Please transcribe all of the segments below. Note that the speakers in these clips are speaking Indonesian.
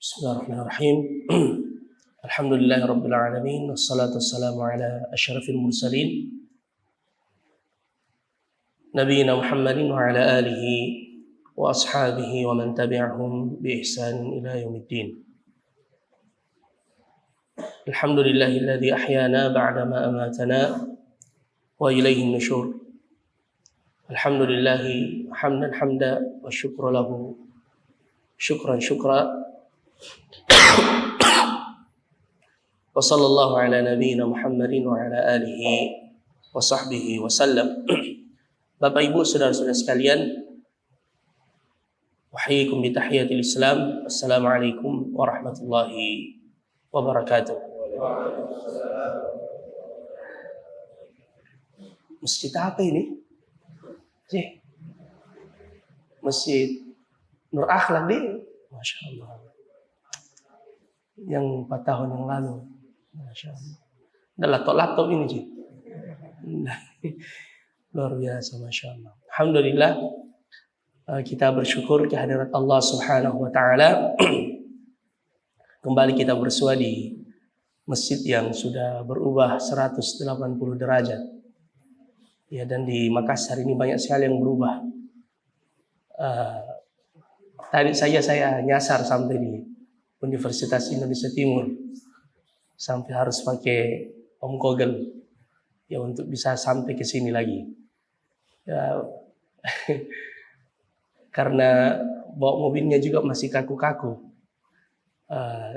Bismillahirrahmanirrahim. Alhamdulillahi rabbil alamin, wassalatu wassalamu ala asyrafil mursalin nabiyina Muhammadin wa ala alihi wa ashabihi wa man tabi'ahum bi ihsanin ila yaumiddin. Alhamdulillahilladzi ahyana ba'da ma amatana wa ilayhin nusyur. Alhamdulillahi hamdan hamda wa syukra lahu syukran syukra. Wa sallallahu ala nabiyyina Muhammadin wa ala alihi wa sahbihi wa sallam. Bapak Ibu, saudara-saudara sekalian, uhayyikum bi tahiyatil Islam. Assalamualaikum warahmatullahi wabarakatuh. Masjid apa ini? Masjid Nur Akhlak deh. Masya Allah. Yang 4 tahun yang lalu. Masya Allah. Ada laptop ini sih. Luar biasa, Masya Allah. Alhamdulillah, kita bersyukur kehadirat Allah Subhanahu wa Ta'ala. Kembali kita bersua di masjid yang sudah berubah 180 derajat. Ya, dan di Makassar ini banyak sekali yang berubah. Tadi saya nyasar sampai di Universitas Indonesia Timur, sampai harus pakai Om Google ya untuk bisa sampai ke sini lagi. Ya, karena bawa mobilnya juga masih kaku-kaku.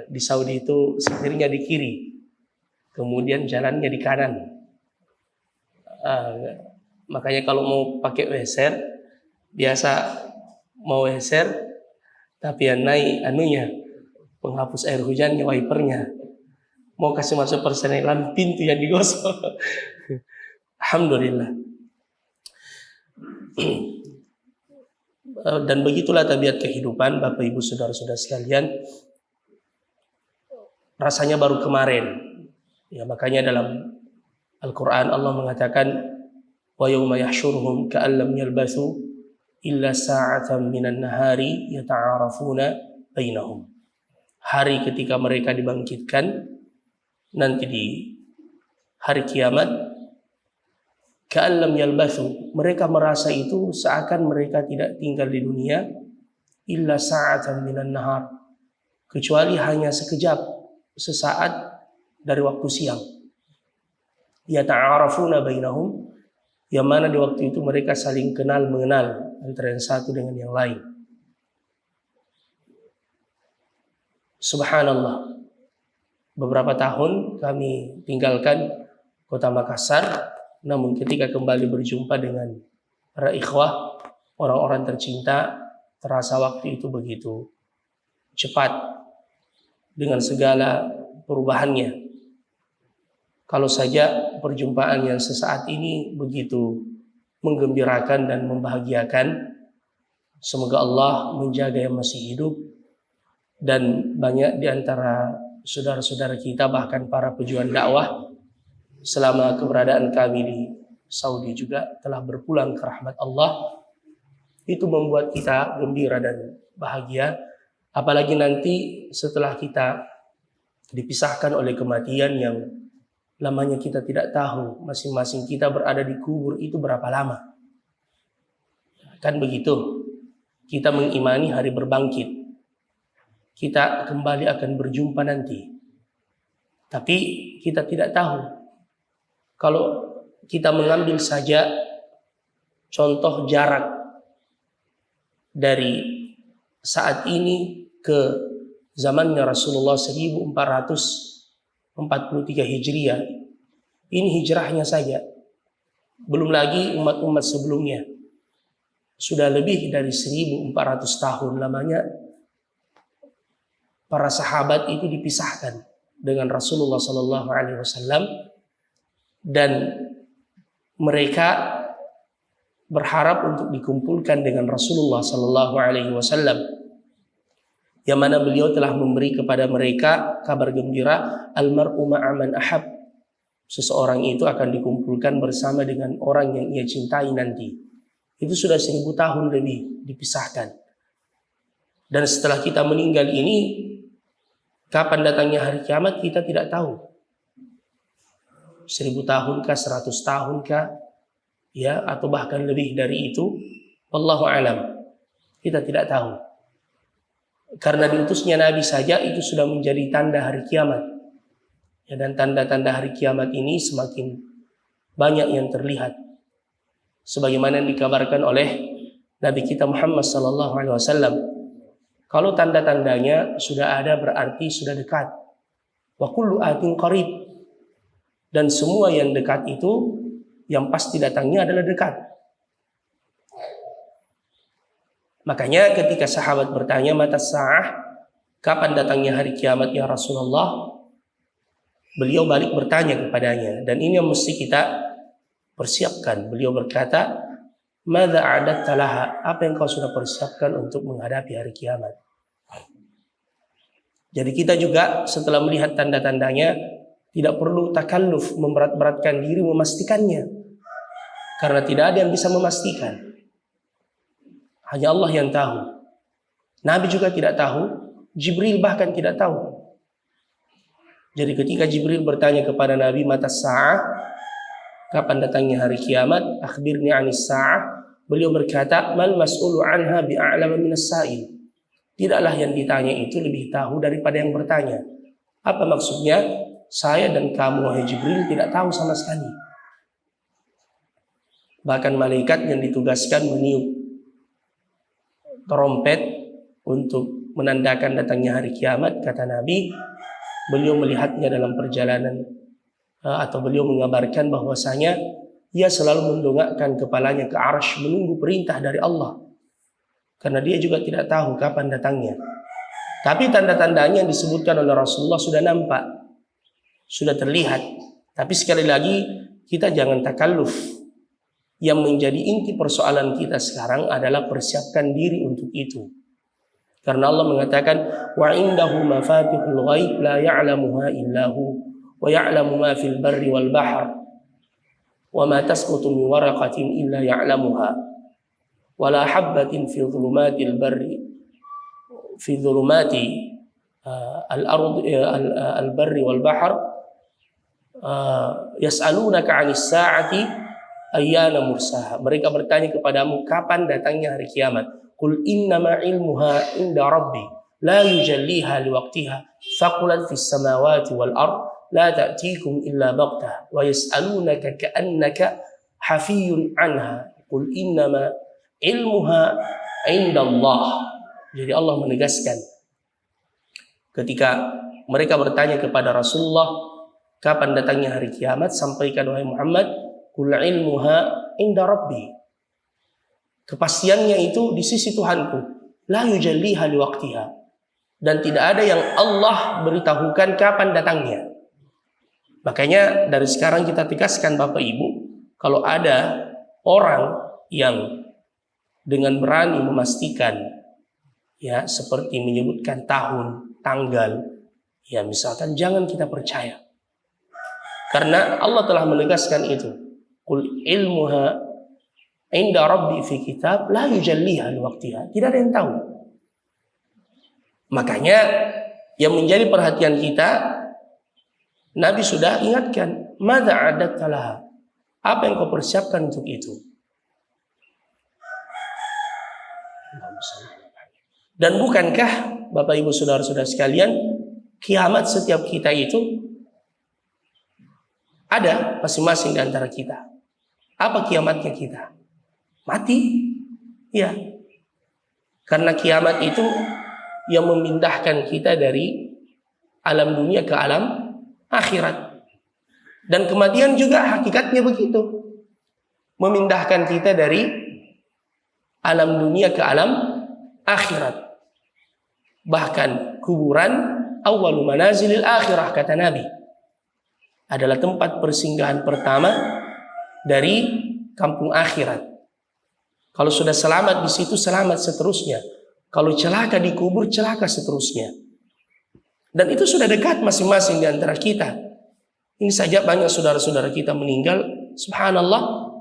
Di Saudi itu setirnya di kiri, kemudian jalannya di kanan. Makanya kalau mau pakai weser, biasa mau weser, tapi yang naik anunya, penghapus air hujannya, wipernya. Mau kasih masuk persenelan, pintu yang digosok. Alhamdulillah. Dan begitulah tabiat kehidupan, Bapak Ibu saudara-saudara sekalian. Rasanya baru kemarin. Ya, makanya dalam Al-Quran Allah mengatakan, wa yawma yahsyuruhum ka'an lam yalbathu illa sa'atan minan nahari yata'arafuna bainahum. Hari ketika mereka dibangkitkan nanti di hari kiamat, ka'an lam yalbathu, mereka merasa itu seakan mereka tidak tinggal di dunia, illa sa'atan minan nahar, kecuali hanya sekejap, sesaat dari waktu siang. Yata'arafuna bainahum, yang mana di waktu itu mereka saling kenal mengenal antara yang satu dengan yang lain. Subhanallah. Beberapa tahun kami tinggalkan kota Makassar, namun ketika kembali berjumpa dengan para ikhwah, orang-orang tercinta, terasa waktu itu begitu cepat dengan segala perubahannya. Kalau saja perjumpaan yang sesaat ini begitu menggembirakan dan membahagiakan, semoga Allah menjaga yang masih hidup, dan banyak di antara saudara-saudara kita, bahkan para pejuang dakwah, selama keberadaan kami di Saudi juga telah berpulang ke rahmat Allah. Itu membuat kita gembira dan bahagia, apalagi nanti setelah kita dipisahkan oleh kematian yang lamanya kita tidak tahu, masing-masing kita berada di kubur itu berapa lama. Kan begitu. Kita mengimani hari berbangkit. Kita kembali akan berjumpa nanti. Tapi kita tidak tahu. Kalau kita mengambil saja contoh jarak dari saat ini ke zamannya Rasulullah 1443 Hijriah. Ini hijrahnya saja. Belum lagi umat-umat sebelumnya. Sudah lebih dari 1400 tahun lamanya para sahabat itu dipisahkan dengan Rasulullah SAW, dan mereka berharap untuk dikumpulkan dengan Rasulullah SAW, yang mana beliau telah memberi kepada mereka kabar gembira, almar'u ma'a man ahab, seseorang itu akan dikumpulkan bersama dengan orang yang ia cintai nanti. Itu sudah 1000 tahun lebih dipisahkan. Dan setelah kita meninggal ini, Kapan datangnya hari kiamat kita tidak tahu. 1000 tahun kah, 100 tahun kah, ya, atau bahkan lebih dari itu, wallahu alam. Kita tidak tahu. Karena diutusnya Nabi saja itu sudah menjadi tanda hari kiamat. Ya, dan tanda-tanda hari kiamat ini semakin banyak yang terlihat. Sebagaimana yang dikabarkan oleh Nabi kita Muhammad sallallahu alaihi wasallam. Kalau tanda-tandanya sudah ada berarti sudah dekat. Wa kullu atin qarib. Dan semua yang dekat itu yang pasti datangnya adalah dekat. Makanya ketika sahabat bertanya mata sa'ah, kapan datangnya hari kiamat ya Rasulullah? Beliau balik bertanya kepadanya, dan ini yang mesti kita persiapkan. Beliau berkata, "Madza a'adatta laha?" Apa yang kau sudah persiapkan untuk menghadapi hari kiamat? Jadi kita juga setelah melihat tanda-tandanya tidak perlu takalluf, memberat-beratkan diri memastikannya. Karena tidak ada yang bisa memastikan. Hanya Allah yang tahu. Nabi juga tidak tahu, Jibril bahkan tidak tahu. Jadi ketika Jibril bertanya kepada Nabi mata sa'ah, kapan datangnya hari kiamat, akhbirni 'anis sa'ah, beliau berkata, mal mas'ulu 'anha bi'a'lama minas sa'il. Tidaklah yang ditanya itu lebih tahu daripada yang bertanya. Apa maksudnya? Saya dan kamu wahai Jibril tidak tahu sama sekali. Bahkan malaikat yang ditugaskan meniup trompet untuk menandakan datangnya hari kiamat, kata Nabi, beliau melihatnya dalam perjalanan, atau beliau mengabarkan bahwasanya ia selalu mendongakkan kepalanya ke arsy menunggu perintah dari Allah. Karena dia juga tidak tahu kapan datangnya. Tapi tanda-tandanya yang disebutkan oleh Rasulullah sudah nampak, sudah terlihat. Tapi sekali lagi kita jangan takalluf. Yang menjadi inti persoalan kita sekarang adalah persiapkan diri untuk itu. Karena Allah mengatakan, wa indahu mafatihul ghaib la ya'lamuha illa hu wa ya'lamu ma fil barri wal bahr wa ma tasqutu min waraqatin illa ya'lamuha wala habbatin fi dhulumatil barri fi dhulumati al-ard al-barri wal bahr yas'alunaka 'anis sa'ati ayyana mursaha. Mereka bertanya kepadamu kapan datangnya hari kiamat. Qul innama ilmuha inda rabbi la yujalliha liwaqtiha thaqulat fis samawati wal ard la ta'tikum illa baghtah wa yas'alunaka ka'annaka hafiyyun 'anha. Qul innama ilmuha indallah. Jadi Allah menegaskan ketika mereka bertanya kepada Rasulullah kapan datangnya hari kiamat, sampaikan wahai Muhammad, qul ilmuha inda rabbi. Kepastiannya itu di sisi Tuhanku. La yujalliha liwaqtiha. Dan tidak ada yang Allah beritahukan kapan datangnya. Makanya dari sekarang kita tegaskan Bapak Ibu, kalau ada orang yang dengan berani memastikan, ya seperti menyebutkan tahun, tanggal, ya misalkan jangan kita percaya. Karena Allah telah menegaskan itu. Qul ilmuha inda rabbi fi kitab la yujalliha liwaqtiha. Tidak ada yang tahu. Makanya yang menjadi perhatian kita, Nabi sudah ingatkan, madza a'adatta laha? Apa yang kau persiapkan untuk itu? Dan bukankah Bapak Ibu saudara-saudara sekalian, kiamat setiap kita itu ada masing-masing di antara kita. Apa kiamatnya kita? Mati. Ya. Karena kiamat itu yang memindahkan kita dari alam dunia ke alam akhirat. Dan kematian juga hakikatnya begitu. Memindahkan kita dari alam dunia ke alam akhirat. Bahkan kuburan awwalu manazilil akhirah, kata Nabi, adalah tempat persinggahan pertama dari kampung akhirat. Kalau sudah selamat di situ, selamat seterusnya. Kalau celaka di kubur, celaka seterusnya. Dan itu sudah dekat masing-masing di antara kita. Ini saja banyak saudara-saudara kita meninggal. Subhanallah,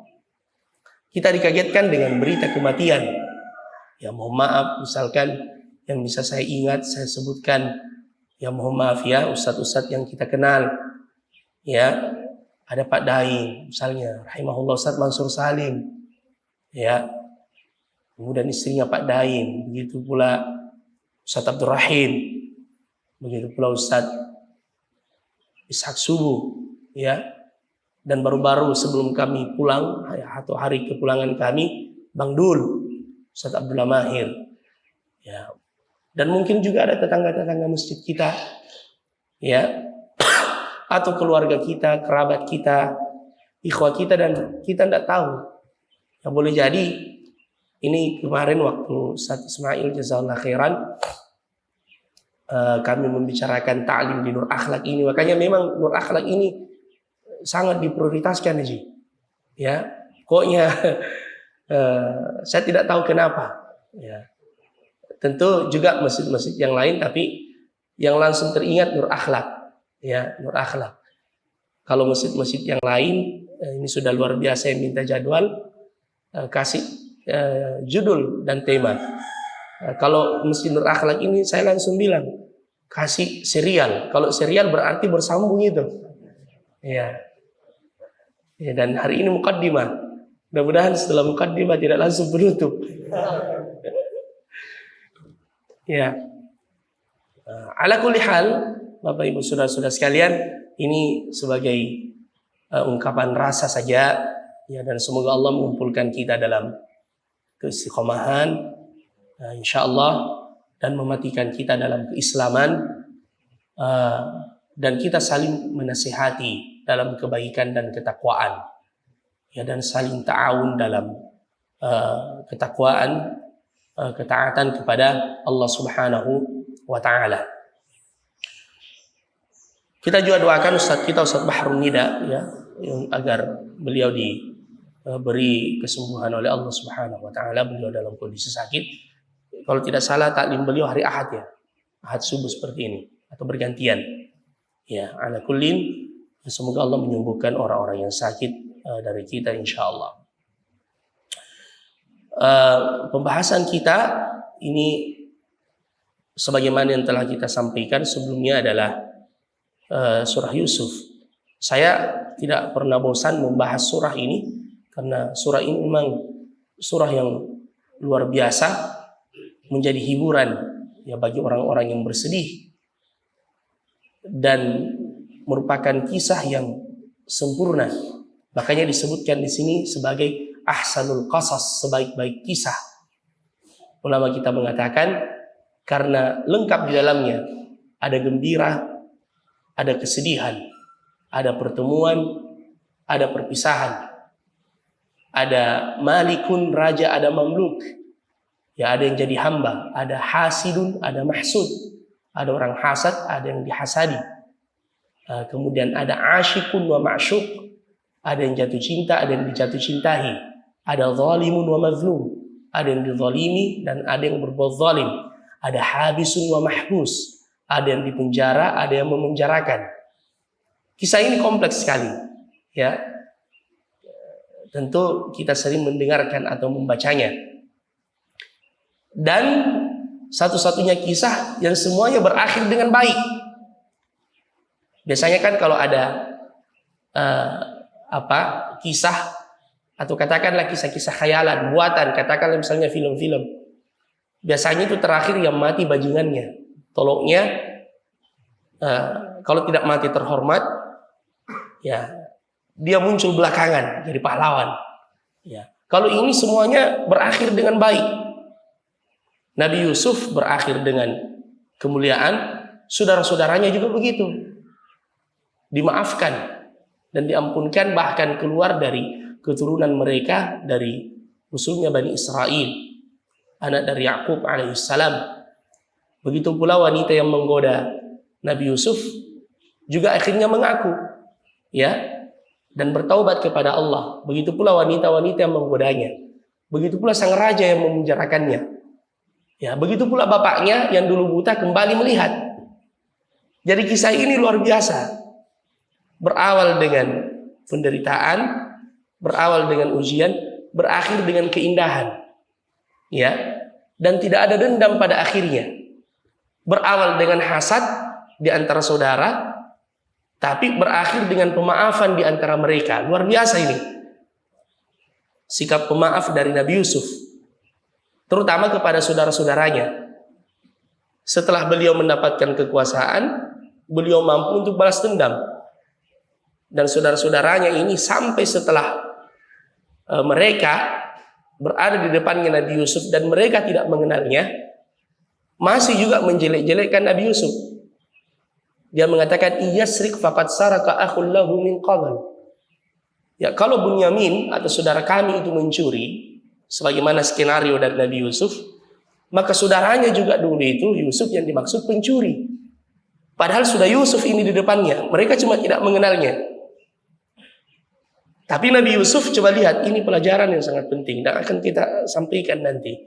kita dikagetkan dengan berita kematian. Ya mohon maaf, misalkan yang bisa saya ingat, saya sebutkan, Ya mohon maaf ya, ustadz-ustadz yang kita kenal. Ya, ada Pak Daing misalnya, rahimahullah, Ustadz Mansur Salim. Ya, kemudian istrinya Pak Daing, begitu pula Ustadz Abdul Rahim, begitu pula Ustadz Ishak Subuh, ya. Dan baru-baru sebelum kami pulang atau hari kepulangan kami, Bang Dul, Ustadz Abdullah Mahir, ya. Dan mungkin juga ada tetangga-tetangga masjid kita, ya, atau keluarga kita, kerabat kita, ikhwah kita, dan kita tidak tahu. Ya boleh jadi ini kemarin waktu Ustadz Ismail jazakallah khairan, kami membicarakan ta'lim di Nur Akhlak ini. Makanya memang Nur Akhlak ini sangat diprioritaskan Ji. Ya, pokoknya saya tidak tahu kenapa. Ya, tentu juga masjid-masjid yang lain, tapi yang langsung teringat Nur Akhlak. Ya, Nur Akhlak. Kalau masjid-masjid yang lain ini sudah luar biasa yang minta jadwal, kasih judul dan tema. Kalau Masjid Nur Akhlak ini saya langsung bilang kasih serial. Kalau serial berarti bersambung itu. Ya. Ya, dan hari ini mukaddimah. Mudah-mudahan setelah mukaddimah tidak langsung penutup. Ya. Ala kulli hal, Bapak Ibu saudara-saudara sekalian, ini sebagai ungkapan rasa saja, ya, dan semoga Allah mengumpulkan kita dalam keistiqomahan, insyaallah, dan mematikan kita dalam keislaman, dan kita saling menasihati dalam kebaikan dan ketakwaan, ya, dan saling ta'awun dalam ketakwaan, ketaatan kepada Allah Subhanahu wa taala. Kita juga doakan Ustadz kita, Ustadz Bahrun Nida, ya, agar beliau diberi kesembuhan oleh Allah Subhanahu wa taala. Beliau dalam kondisi sakit. Kalau tidak salah taklim beliau hari Ahad, ya. Ahad subuh seperti ini atau bergantian. Ya, ala kullin, semoga Allah menyembuhkan orang-orang yang sakit dari kita insyaallah. Pembahasan kita ini sebagaimana yang telah kita sampaikan sebelumnya adalah surah Yusuf. Saya tidak pernah bosan membahas surah ini karena surah ini memang surah yang luar biasa, menjadi hiburan, ya, bagi orang-orang yang bersedih, dan merupakan kisah yang sempurna. Makanya disebutkan di sini sebagai ahsanul qasas, sebaik-baik kisah. Ulama kita mengatakan karena lengkap di dalamnya, ada gembira, ada kesedihan, ada pertemuan, ada perpisahan, ada malikun, raja, ada mamluk, ya, ada yang jadi hamba, ada hasidun, ada mahsud, ada orang hasad, ada yang dihasadi, kemudian ada asyikun wa ma'syuk, ada yang jatuh cinta, ada yang dijatuh cintahi, ada zalimun wa mazlum, ada yang dizalimi dan ada yang berbuat zalim, ada habisun wa mahbus, ada yang dipenjara, ada yang memenjarakan. Kisah ini kompleks sekali, ya. Tentu kita sering mendengarkan atau membacanya. Dan satu-satunya kisah yang semuanya berakhir dengan baik. Biasanya kan kalau ada kisah atau katakanlah kisah-kisah khayalan, buatan, katakanlah misalnya film-film, biasanya itu terakhir yang mati bajingannya. Tolongnya, kalau tidak mati terhormat, ya, dia muncul belakangan jadi pahlawan. Ya. Kalau ini semuanya berakhir dengan baik. Nabi Yusuf berakhir dengan kemuliaan, saudara-saudaranya juga begitu. Dimaafkan dan diampunkan, bahkan keluar dari keturunan mereka dari usulnya Bani Israel, anak dari Yakub alaihissalam. Begitu pula wanita yang menggoda Nabi Yusuf juga akhirnya mengaku, ya, dan bertaubat kepada Allah. Begitu pula wanita-wanita yang menggodanya. Begitu pula sang raja yang memenjarakannya. Ya, begitu pula bapaknya yang dulu buta kembali melihat. Jadi kisah ini luar biasa. Berawal dengan penderitaan, berawal dengan ujian, berakhir dengan keindahan. Ya, dan tidak ada dendam pada akhirnya. Berawal dengan hasad, di antara saudara, tapi berakhir dengan pemaafan di antara mereka. Luar biasa ini sikap pemaaf dari Nabi Yusuf, terutama kepada saudara-saudaranya. Setelah beliau mendapatkan kekuasaan, beliau mampu untuk balas dendam. Dan saudara-saudaranya ini sampai setelah mereka berada di depannya Nabi Yusuf dan mereka tidak mengenalnya, masih juga menjelek-jelekkan Nabi Yusuf. Dia mengatakan, iyasrik faqad saraka akhul lahu min qabl. Ya, kalau Bunyamin atau saudara kami itu mencuri, sebagaimana skenario dari Nabi Yusuf, maka saudaranya juga dulu itu Yusuf yang dimaksud pencuri. Padahal sudah Yusuf ini di depannya, mereka cuma tidak mengenalnya. Tapi Nabi Yusuf, coba lihat, ini pelajaran yang sangat penting dan akan kita sampaikan nanti.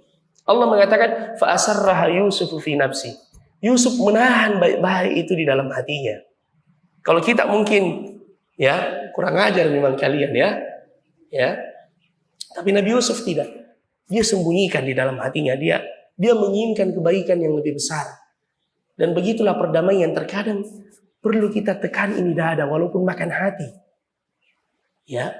Allah mengatakan, fa asarraha Yusufu fi nafsi. Yusuf menahan baik-baik itu di dalam hatinya. Kalau kita mungkin ya kurang ajar memang kalian ya. Tapi Nabi Yusuf tidak. Dia sembunyikan di dalam hatinya. Dia menginginkan kebaikan yang lebih besar. Dan begitulah perdamaian. Terkadang perlu kita tekan ini dada walaupun makan hati. Ya.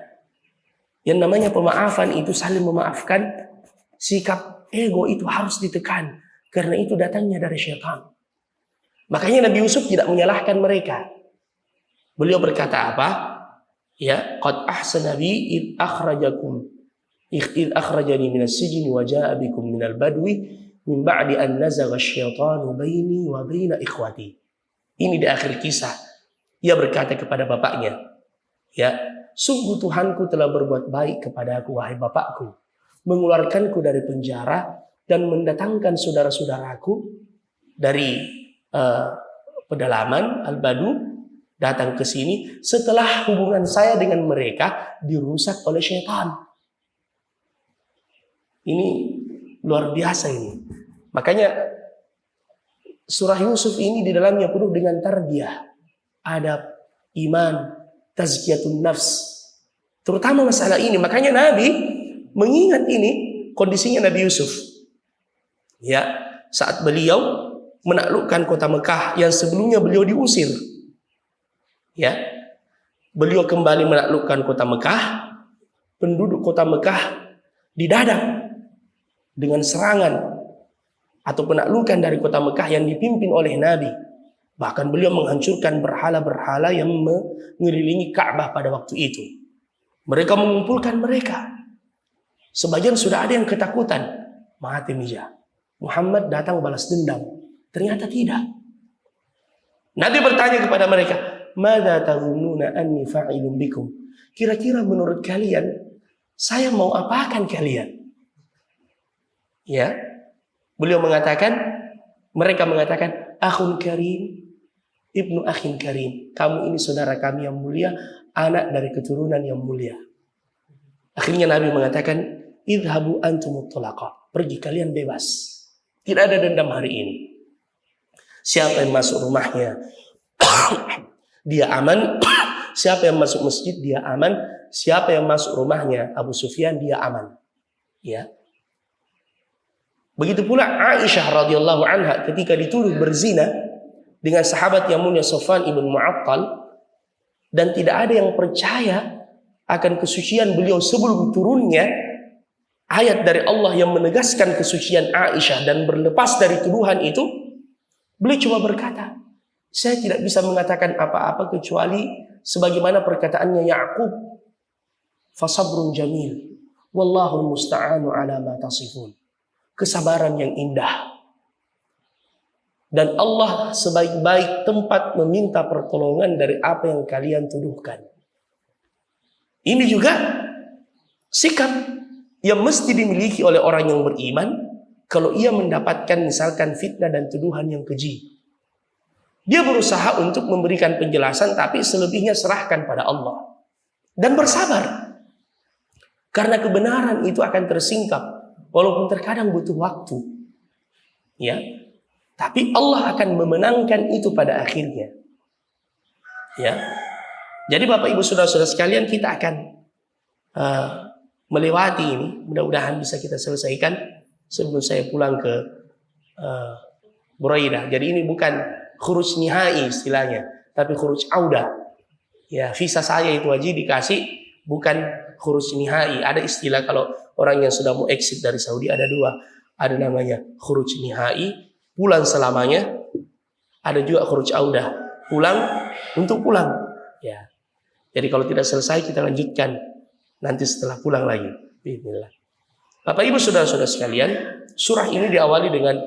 Yang namanya pemaafan itu saling memaafkan. Sikap ego itu harus ditekan. Karena itu datangnya dari syaitan. Makanya Nabi Yusuf tidak menyalahkan mereka. Beliau berkata apa? Ya, qad ahsana bi id akhrajani minas sijni wa jaa bikum minal badwi min ba'di an nazagha asyaitanu baini wa baina ikhwati. Ini di akhir kisah. Ia berkata kepada bapaknya, ya, sungguh Tuhanku telah berbuat baik kepada aku, wahai bapakku, mengeluarkanku dari penjara dan mendatangkan saudara-saudaraku dari pedalaman Al-Badu datang ke sini setelah hubungan saya dengan mereka dirusak oleh syaitan. Ini luar biasa ini. Makanya surah Yusuf ini di dalamnya penuh dengan tarbiyah, adab, iman, tazkiyatun nafs. Terutama masalah ini. Makanya Nabi mengingat ini kondisinya Nabi Yusuf. Ya, saat beliau menaklukkan kota Mekah yang sebelumnya beliau diusir. Ya, beliau kembali menaklukkan kota Mekah. Penduduk kota Mekah didadap dengan serangan atau penaklukan dari kota Mekah yang dipimpin oleh Nabi. Bahkan beliau menghancurkan berhala-berhala yang mengelilingi Ka'bah pada waktu itu. Mereka mengumpulkan mereka. Sebagian sudah ada yang ketakutan. Mati mija. Muhammad datang balas dendam. Ternyata tidak. Nabi bertanya kepada mereka, "Madza tazunnuna anni fa'ilun bikum?" Kira-kira menurut kalian saya mau apakan kalian? Ya. Beliau mengatakan, mereka mengatakan, "Akhun karim, ibnu akhin karim." Kamu ini saudara kami yang mulia, anak dari keturunan yang mulia. Akhirnya Nabi mengatakan, "Idhabu antumut thalaqa." Pergi kalian bebas. Tidak ada dendam hari ini. Siapa yang masuk rumahnya dia aman. Siapa yang masuk masjid dia aman. Siapa yang masuk rumahnya Abu Sufyan dia aman. Ya. Begitu pula Aisyah radhiyallahu anha ketika dituduh berzina dengan sahabat yang mulia Safwan ibn Mu'attal, dan tidak ada yang percaya akan kesucian beliau sebelum turunnya ayat dari Allah yang menegaskan kesucian Aisyah dan berlepas dari tuduhan itu. Beliau cuma berkata, saya tidak bisa mengatakan apa-apa kecuali sebagaimana perkataannya Ya'qub, fasabrun jamil wallahu musta'anu ala ma tasifun. Kesabaran yang indah, dan Allah sebaik-baik tempat meminta pertolongan dari apa yang kalian tuduhkan. Ini juga sikap yang mesti dimiliki oleh orang yang beriman kalau ia mendapatkan misalkan fitnah dan tuduhan yang keji. Dia berusaha untuk memberikan penjelasan, tapi selebihnya serahkan pada Allah dan bersabar, karena kebenaran itu akan tersingkap walaupun terkadang butuh waktu. Ya. Tapi Allah akan memenangkan itu pada akhirnya. Ya. Jadi Bapak Ibu saudara-saudara sekalian, kita akan melewati ini. Mudah-mudahan bisa kita selesaikan sebelum saya pulang ke Buraidah. Jadi ini bukan khuruj nihai istilahnya, tapi khuruj auda. Ya, visa saya itu wajib dikasih, bukan khuruj nihai. Ada istilah kalau orang yang sudah mau exit dari Saudi ada dua. Ada namanya khuruj nihai, pulang selamanya. Ada juga khuruj auda, pulang untuk pulang. Ya. Jadi kalau tidak selesai kita lanjutkan nanti setelah pulang lagi. Bismillah. Bapak Ibu saudara-saudara sekalian, surah ini diawali dengan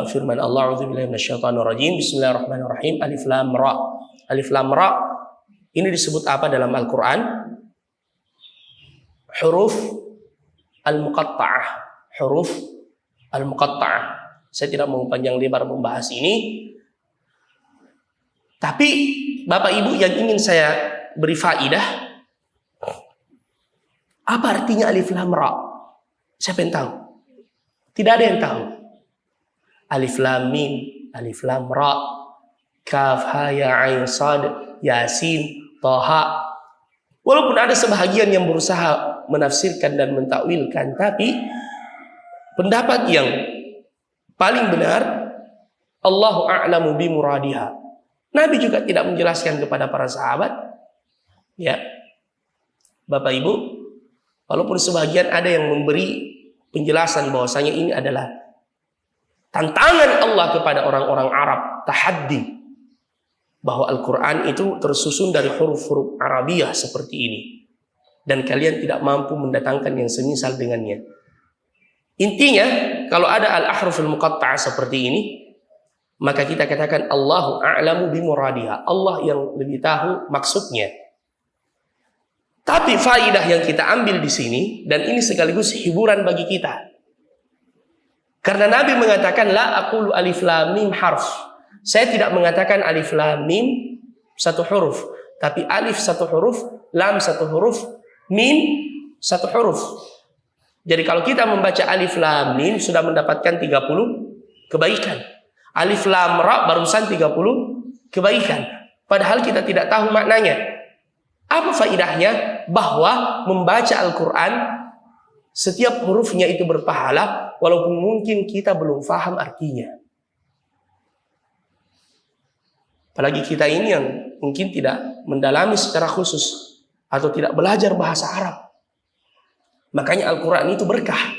firman Allah, A'udzubillahi minasyaitonirrajim. Bismillahirrahmanirrahim. Alif Lam Ra. Alif Lam Ra ini disebut apa dalam Al-Qur'an? Huruf al-muqatta'ah. Huruf al-muqatta'ah. Saya tidak mau panjang lebar membahas ini. Tapi Bapak Ibu yang ingin saya beri faidah, apa artinya Alif Lam Ra? Siapa yang tahu? Tidak ada yang tahu. Alif Lam Mim, Alif Lam Ra, Kaf Ha Ya Ain Sad, Yasin, Thaha. Walaupun ada sebahagian yang berusaha menafsirkan dan mentakwilkan, tapi pendapat yang paling benar, Allahu a'lamu bi muradiha. Nabi juga tidak menjelaskan kepada para sahabat. Ya, Bapak Ibu, walaupun sebagian ada yang memberi penjelasan bahwasanya ini adalah tantangan Allah kepada orang-orang Arab, tahaddi, bahwa Al-Quran itu tersusun dari huruf-huruf Arabiah seperti ini, dan kalian tidak mampu mendatangkan yang semisal dengannya. Intinya, kalau ada al-ahruful muqatta'ah seperti ini, maka kita katakan Allahu a'lamu bimuradiha. Allah yang lebih tahu maksudnya. Tapi faidah yang kita ambil di sini, dan ini sekaligus hiburan bagi kita. Karena Nabi mengatakan la aqulu alif lam mim harf. Saya tidak mengatakan alif lam mim satu huruf, tapi alif satu huruf, lam satu huruf, mim satu huruf. Jadi kalau kita membaca alif lam mim sudah mendapatkan 30 kebaikan. Alif lam ra barusan 30 kebaikan. Padahal kita tidak tahu maknanya. Apa faidahnya? Bahwa membaca Al-Quran setiap hurufnya itu berpahala, walaupun mungkin kita belum paham artinya. Apalagi kita ini yang mungkin tidak mendalami secara khusus atau tidak belajar bahasa Arab. Makanya Al-Quran itu berkah.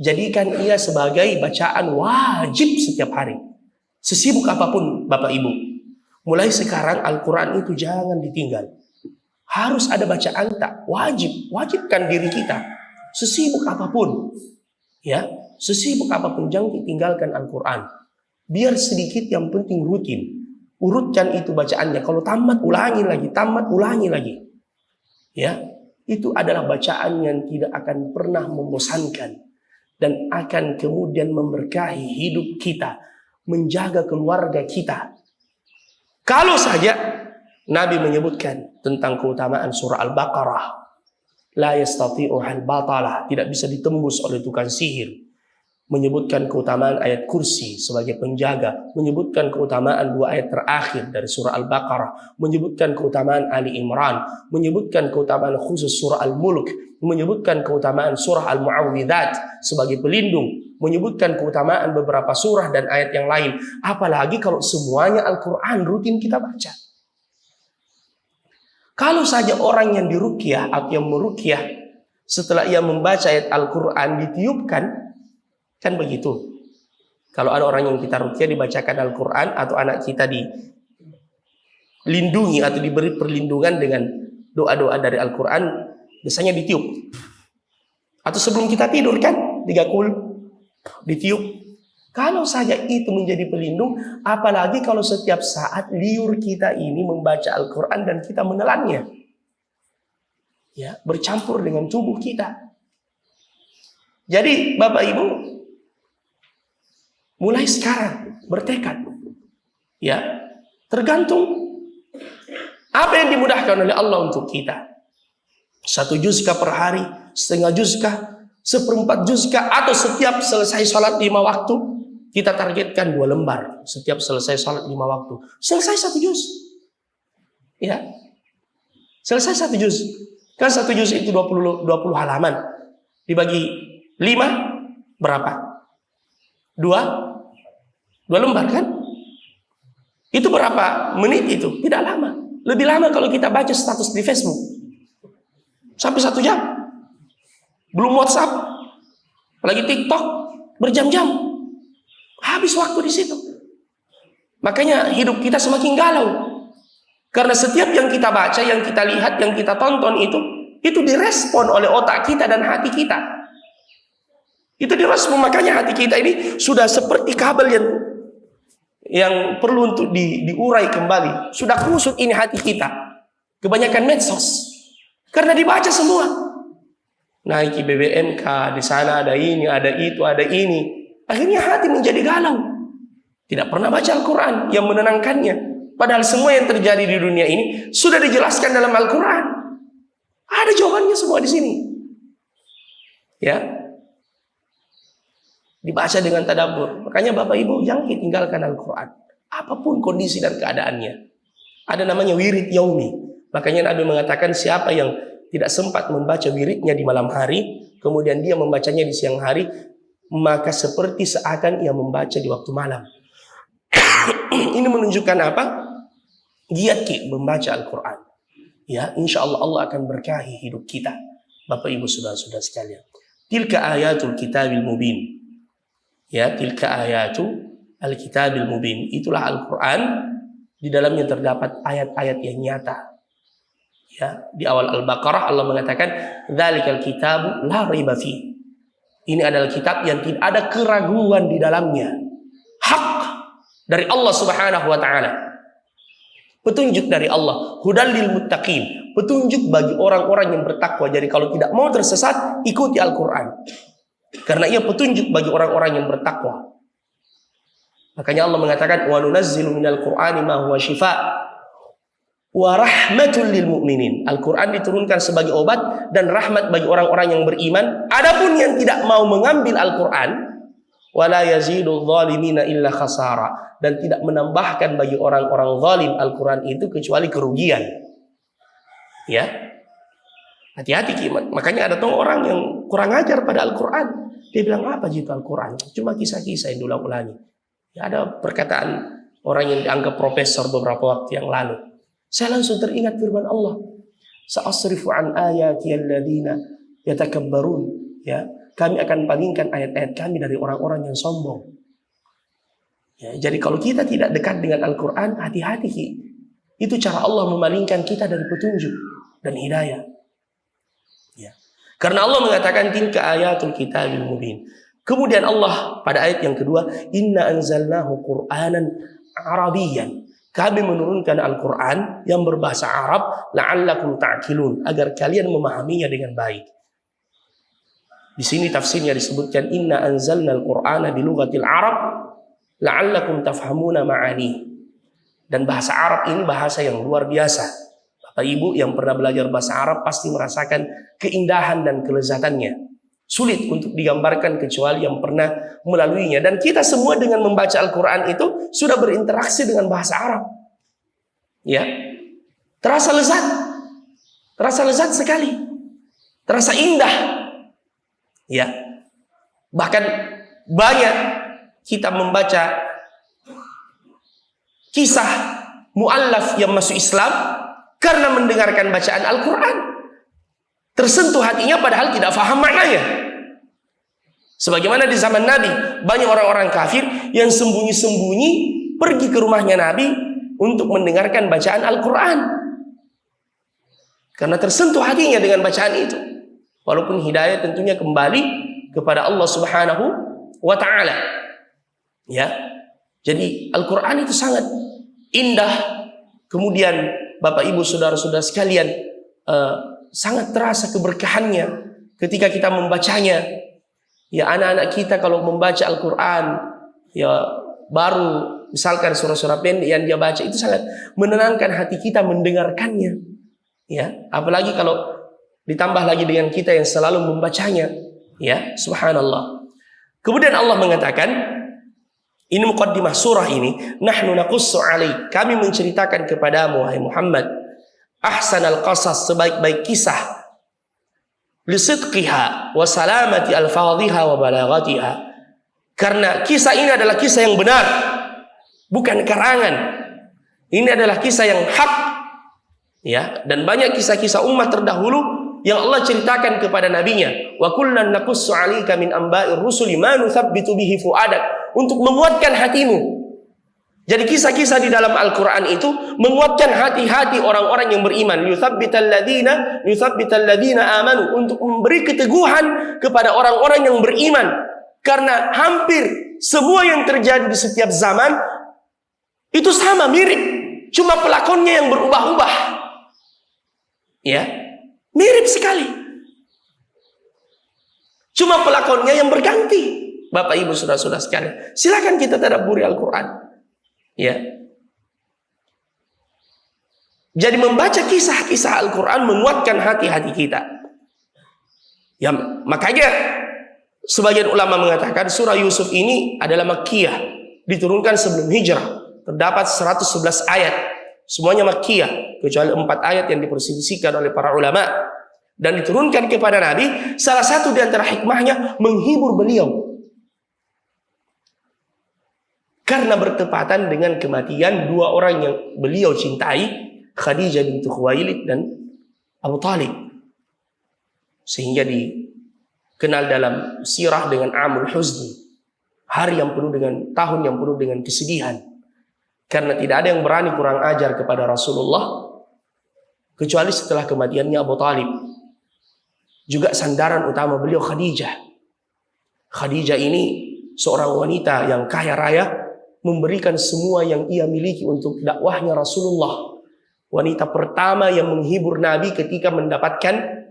Jadikan ia sebagai bacaan wajib setiap hari. Sesibuk apapun Bapak Ibu, mulai sekarang Al-Quran itu jangan ditinggal. Harus ada bacaan tak wajib. Wajibkan diri kita. Sesibuk apapun. Ya, sesibuk apapun jangan ditinggalkan Al-Quran. Biar sedikit yang penting rutin. Urutkan itu bacaannya. Kalau tamat ulangi lagi, tamat ulangi lagi. Ya, itu adalah bacaan yang tidak akan pernah membosankan dan akan kemudian memberkahi hidup kita, menjaga keluarga kita. Kalau saja Nabi menyebutkan tentang keutamaan surah Al-Baqarah, la yastati'uhal batalah, tidak bisa ditembus oleh tukang sihir. Menyebutkan keutamaan ayat kursi sebagai penjaga, menyebutkan keutamaan 2 ayat terakhir dari surah Al-Baqarah, menyebutkan keutamaan Ali Imran, menyebutkan keutamaan khusus surah Al-Mulk, menyebutkan keutamaan surah Al-Mu'awwidzat sebagai pelindung, menyebutkan keutamaan beberapa surah dan ayat yang lain. Apalagi kalau semuanya Al-Quran rutin kita baca. Kalau saja orang yang diruqyah atau yang meruqyah setelah ia membaca ayat Al-Quran ditiupkan, kan begitu. Kalau ada orang yang kita ruqyah dibacakan Al-Quran atau anak kita dilindungi atau diberi perlindungan dengan doa-doa dari Al-Quran, biasanya ditiup. Atau sebelum kita tidur kan, digakul, ditiup. Kalau saja itu menjadi pelindung, apalagi kalau setiap saat liur kita ini membaca Al-Quran dan kita menelannya. Ya, bercampur dengan tubuh kita. Jadi Bapak Ibu, mulai sekarang bertekad, ya, tergantung apa yang dimudahkan oleh Allah untuk kita. 1 juzkah per hari, setengah juzkah, 1/4 juzkah, atau setiap selesai sholat 5 waktu kita targetkan 2 lembar. Setiap selesai sholat 5 waktu, selesai 1 juz, ya, selesai 1 juz. Kan 1 juz itu 20 halaman, dibagi 5 berapa? 12 2 lembar kan? Itu berapa menit itu? Tidak lama. Lebih lama kalau kita baca status di Facebook. Sampai 1 jam. Belum WhatsApp, apalagi TikTok, berjam-jam. Habis waktu di situ. Makanya hidup kita semakin galau. Karena setiap yang kita baca, yang kita lihat, yang kita tonton itu direspon oleh otak kita dan hati kita. Itu direspon, makanya hati kita ini sudah seperti kabel yang perlu untuk diurai kembali. Sudah kusut ini hati kita. Kebanyakan medsos. Karena dibaca semua. Naik BBMK, di sana ada ini, ada itu, ada ini. Akhirnya hati menjadi galau. Tidak pernah baca Al-Quran yang menenangkannya. Padahal semua yang terjadi di dunia ini sudah dijelaskan dalam Al-Quran. Ada jawabannya semua di sini. Ya. Dibaca dengan tadabbur. Makanya Bapak Ibu jangan tinggalkan Al-Quran. Apapun kondisi dan keadaannya. Ada namanya wirid yaumi. Makanya Nabi mengatakan siapa yang tidak sempat membaca wiridnya di malam hari, kemudian dia membacanya di siang hari, maka seperti seakan ia membaca di waktu malam. Ini menunjukkan apa? Giat membaca Al-Quran. Ya, insya Allah Allah akan berkahi hidup kita. Bapak Ibu saudara-saudara sekalian. Tilka ayatul kitabil mubin. Ya, tilka ayatul al-kitabil mubin. Itulah Al-Quran. Di dalamnya terdapat ayat-ayat yang nyata. Ya, di awal Al-Baqarah Allah mengatakan, "Dzalikal kitabu la raiba fi." Ini adalah kitab yang tidak ada keraguan di dalamnya. Hak dari Allah Subhanahu wa taala. Petunjuk dari Allah, hudal lil muttaqin. Petunjuk bagi orang-orang yang bertakwa. Jadi kalau tidak mau tersesat, ikuti Al-Qur'an. Karena ia petunjuk bagi orang-orang yang bertakwa. Makanya Allah mengatakan, "Wa nunazzilu minal Qur'ani ma huwa shifaa wa rahmatul lil mu'minin." Al-Quran diturunkan sebagai obat dan rahmat bagi orang-orang yang beriman. Adapun yang tidak mau mengambil Al-Quran, wala yazidul zalimina illa khasara, dan tidak menambahkan bagi orang-orang zalim Al-Quran itu kecuali kerugian. Ya, hati-hati kimat. Makanya ada tuh orang yang kurang ajar pada Al-Quran. Dia bilang apa itu Al-Quran? Cuma kisah-kisah yang diulang-ulangi. Ya, ada perkataan orang yang dianggap profesor beberapa waktu yang lalu. Saya langsung teringat firman Allah. Sa'asrifu an ayati alladziina yatakabbarun. Ya, kami akan palingkan ayat-ayat kami dari orang-orang yang sombong. Ya, jadi kalau kita tidak dekat dengan Al-Quran, hati-hati. Itu cara Allah memalingkan kita dari petunjuk dan hidayah. Ya. Karena Allah mengatakan tilka ayatul kitabil mubin. Kemudian Allah pada ayat yang kedua, inna anzalnahu Qur'anan Arabiyyan. Kami menurunkan Al-Quran yang berbahasa Arab, la'allakum ta'qilun, agar kalian memahaminya dengan baik. Di sini tafsirnya disebutkan inna anzalnal Qur'ana bi lughatil Arab la'allakum tafhamuna ma'ani. Dan bahasa Arab ini bahasa yang luar biasa. Bapak Ibu yang pernah belajar bahasa Arab pasti merasakan keindahan dan kelezatannya. Sulit untuk digambarkan kecuali yang pernah melaluinya. Dan kita semua dengan membaca Al-Quran itu sudah berinteraksi dengan bahasa Arab. Ya, terasa lezat sekali, terasa indah. Ya, bahkan banyak kita membaca kisah mu'allaf yang masuk Islam karena mendengarkan bacaan Al-Quran. Tersentuh hatinya padahal tidak faham maknanya. Sebagaimana di zaman Nabi, banyak orang-orang kafir yang sembunyi-sembunyi pergi ke rumahnya Nabi untuk mendengarkan bacaan Al-Quran. Karena tersentuh hatinya dengan bacaan itu. Walaupun hidayah tentunya kembali kepada Allah Subhanahu wa ta'ala. Ya. Jadi Al-Quran itu sangat indah. Kemudian Bapak Ibu saudara-saudara sekalian, sangat terasa keberkahannya ketika kita membacanya. Ya, anak-anak kita kalau membaca Al-Quran, ya baru misalkan surah-surah pendek yang dia baca itu sangat menenangkan hati kita mendengarkannya. Ya, apalagi kalau ditambah lagi dengan kita yang selalu membacanya. Ya, subhanallah. Kemudian Allah mengatakan, ini muqaddimah surah ini, nahnu naqussu alaik, kami menceritakan kepadamu wahai Muhammad, ahsanal qasas, sebaik-baik kisah, lisidqiha wa salamati alfadhiha wa balaghatiha. Karena kisah ini adalah kisah yang benar bukan karangan. Ini adalah kisah yang hak, ya, dan banyak kisah-kisah umat terdahulu yang Allah ceritakan kepada nabinya. Wa kullan naqussu 'alaika min amba'ir rusuli ma nuthabbitu bihi fu'adak, untuk menguatkan hatimu. Jadi kisah-kisah di dalam Al-Quran itu menguatkan hati-hati orang-orang yang beriman. Yuthabbital ladzina amanu, untuk memberi keteguhan kepada orang-orang yang beriman. Karena hampir semua yang terjadi di setiap zaman itu sama, mirip. Cuma pelakonnya yang berubah-ubah. Ya, mirip sekali. Cuma pelakonnya yang berganti. Bapak Ibu saudara-saudara sekalian, silakan kita tadabburi Al-Quran. Ya. Jadi membaca kisah-kisah Al-Quran menguatkan hati-hati kita. Ya, makanya sebagian ulama mengatakan surah Yusuf ini adalah Makkiyah, diturunkan sebelum hijrah. Terdapat 111 ayat, semuanya Makkiyah, kecuali 4 ayat yang diperselisihkan oleh para ulama, dan diturunkan kepada Nabi. Salah satu di antara hikmahnya menghibur beliau, karena bertepatan dengan kematian dua orang yang beliau cintai, Khadijah binti Khuwailid dan Abu Talib. Sehingga dikenal dalam sirah dengan Amul Huzni, hari yang penuh dengan, tahun yang penuh dengan kesedihan. Karena tidak ada yang berani kurang ajar kepada Rasulullah kecuali setelah kematiannya Abu Talib. Juga sandaran utama beliau Khadijah. Khadijah ini seorang wanita yang kaya raya, memberikan semua yang ia miliki untuk dakwahnya Rasulullah. Wanita pertama yang menghibur Nabi ketika mendapatkan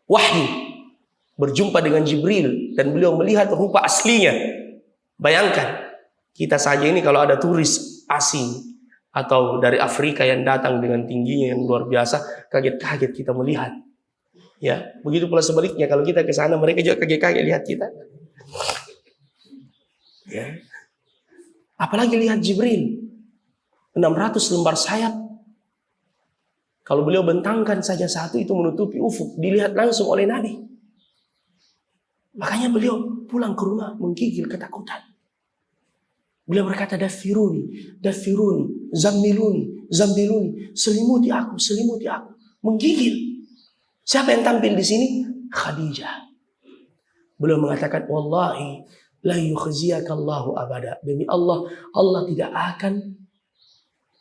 wahyu, berjumpa dengan Jibril dan beliau melihat rupa aslinya. Bayangkan, kita saja ini kalau ada turis asing atau dari Afrika yang datang dengan tingginya yang luar biasa, kaget-kaget kita melihat. Ya, begitu pula sebaliknya, kalau kita ke sana mereka juga kaget-kaget lihat kita. Ya. Apalagi lihat Jibril, 600 lembar sayap. Kalau beliau bentangkan saja satu, itu menutupi ufuk, dilihat langsung oleh Nabi. Makanya beliau pulang ke rumah menggigil ketakutan. Beliau berkata, dafiruni, dafiruni, zammiluni, zammiluni, selimuti aku, menggigil. Siapa yang tampil di sini? Khadijah. Beliau mengatakan, wallahi la yukhziyakallahu abada. Demi Allah, Allah tidak akan